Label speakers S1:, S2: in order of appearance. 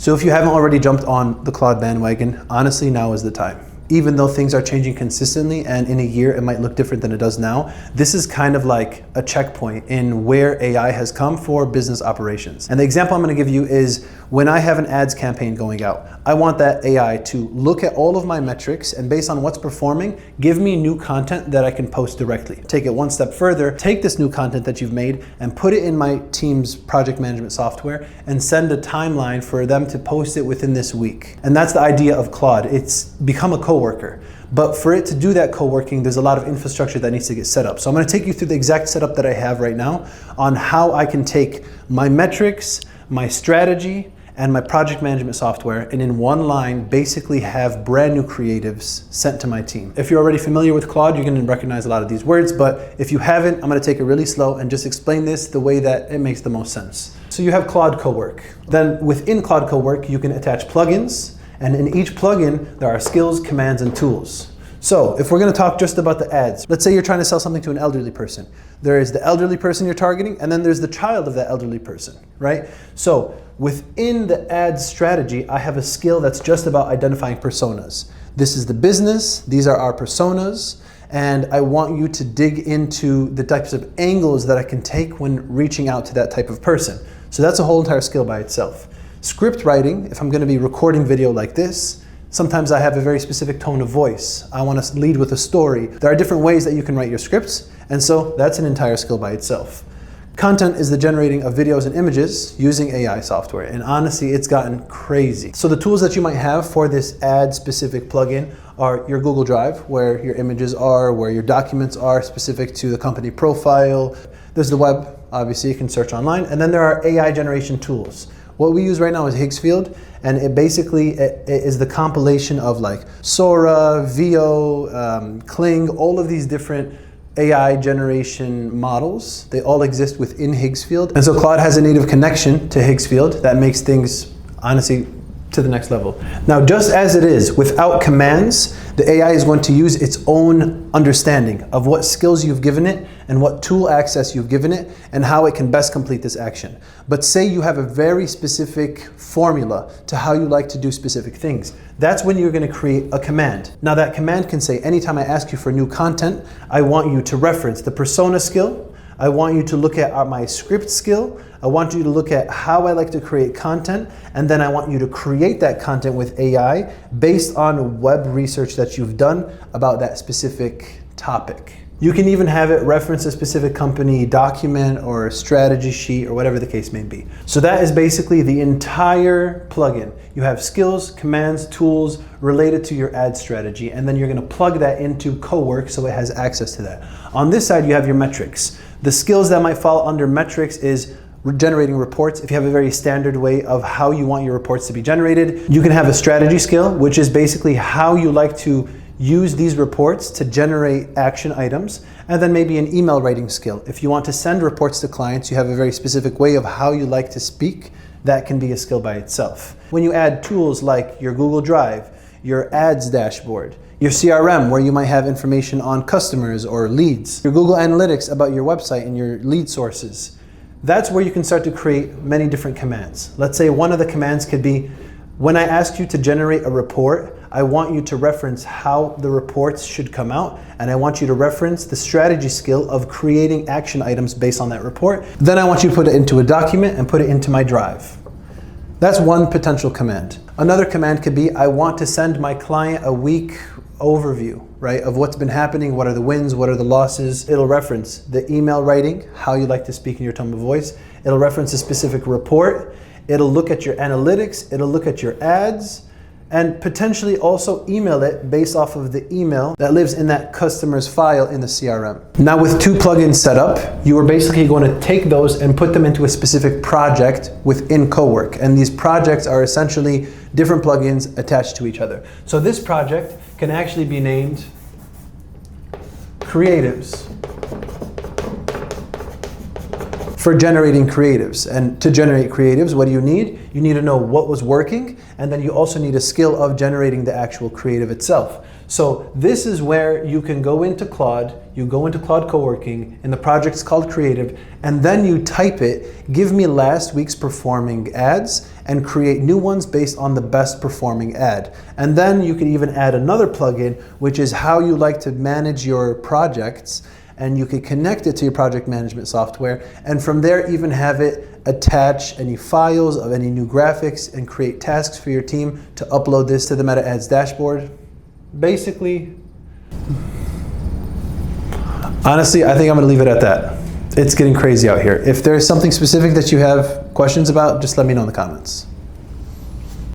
S1: So if you haven't already jumped on the Claude bandwagon, honestly, now is the time. Even though things are changing consistently and in a year it might look different than it does now, this is kind of like a checkpoint in where AI has come for business operations. And the example I'm going to give you is when I have an ads campaign going out, I want that AI to look at all of my metrics and based on what's performing, give me new content that I can post directly. Take it one step further, take this new content that you've made and put it in my team's project management software and send a timeline for them to post it within this week. And that's the idea of Claude. It's become a coworker. But for it to do that co-working, there's a lot of infrastructure that needs to get set up. So I'm going to take you through the exact setup that I have right now on how I can take my metrics, my strategy, and my project management software, and in one line, basically have brand new creatives sent to my team. If you're already familiar with Claude, you're going to recognize a lot of these words, but if you haven't, I'm going to take it really slow and just explain this the way that it makes the most sense. So you have Claude Cowork. Then within Claude Cowork, you can attach plugins, and in each plugin, there are skills, commands, and tools. So if we're going to talk just about the ads, let's say you're trying to sell something to an elderly person. There is the elderly person you're targeting, and then there's the child of that elderly person, right? So within the ads strategy, I have a skill that's just about identifying personas. This is the business, these are our personas, and I want you to dig into the types of angles that I can take when reaching out to that type of person. So that's a whole entire skill by itself. Script writing, if I'm going to be recording video like this, sometimes I have a very specific tone of voice. I want to lead with a story. There are different ways that you can write your scripts, and so that's an entire skill by itself. Content is the generating of videos and images using AI software, and honestly, it's gotten crazy. So the tools that you might have for this ad-specific plugin are your Google Drive, where your images are, where your documents are specific to the company profile. There's the web, obviously, you can search online, and then there are AI generation tools. What we use right now is Higgsfield, and it basically is the compilation of like Sora, VO, Kling, all of these different AI generation models. They all exist within Higgsfield. And so Claude has a native connection to Higgsfield that makes things, honestly, to the next level. Now, just as it is, without commands, the AI is going to use its own understanding of what skills you've given it and what tool access you've given it and how it can best complete this action. But say you have a very specific formula to how you like to do specific things. That's when you're going to create a command. Now that command can say, anytime I ask you for new content, I want you to reference the persona skill. I want you to look at my script skill. I want you to look at how I like to create content, and then I want you to create that content with AI based on web research that you've done about that specific topic. You can even have it reference a specific company document or a strategy sheet or whatever the case may be. So that is basically the entire plugin. You have skills, commands, tools related to your ad strategy, and then you're going to plug that into Cowork so it has access to that. On this side, you have your metrics. The skills that might fall under metrics is generating reports. If you have a very standard way of how you want your reports to be generated, you can have a strategy skill, which is basically how you like to use these reports to generate action items, and then maybe an email writing skill. If you want to send reports to clients, you have a very specific way of how you like to speak. That can be a skill by itself. When you add tools like your Google Drive, your ads dashboard, your CRM, where you might have information on customers or leads, your Google Analytics about your website and your lead sources, that's where you can start to create many different commands. Let's say one of the commands could be, when I ask you to generate a report, I want you to reference how the reports should come out, and I want you to reference the strategy skill of creating action items based on that report. Then I want you to put it into a document and put it into my drive. That's one potential command. Another command could be, I want to send my client a week overview, right, of what's been happening, what are the wins, what are the losses. It'll reference the email writing, how you like to speak in your tone of voice. It'll reference a specific report. It'll look at your analytics. It'll look at your ads, and potentially also email it based off of the email that lives in that customer's file in the CRM. Now with two plugins set up, you are basically going to take those and put them into a specific project within Cowork. And these projects are essentially different plugins attached to each other. So this project can actually be named Creatives, for generating creatives. And to generate creatives, what do you need? You need to know what was working, and then you also need a skill of generating the actual creative itself. So this is where you can go into Claude, you go into Claude Coworking, and the project's called Creative, and then you type it, give me last week's performing ads, and create new ones based on the best performing ad. And then you can even add another plugin, which is how you like to manage your projects, and you can connect it to your project management software, and from there even have it attach any files of any new graphics and create tasks for your team to upload this to the Meta Ads dashboard. Basically, honestly, I think I'm gonna leave it at that. It's getting crazy out here. If there's something specific that you have questions about, just let me know in the comments.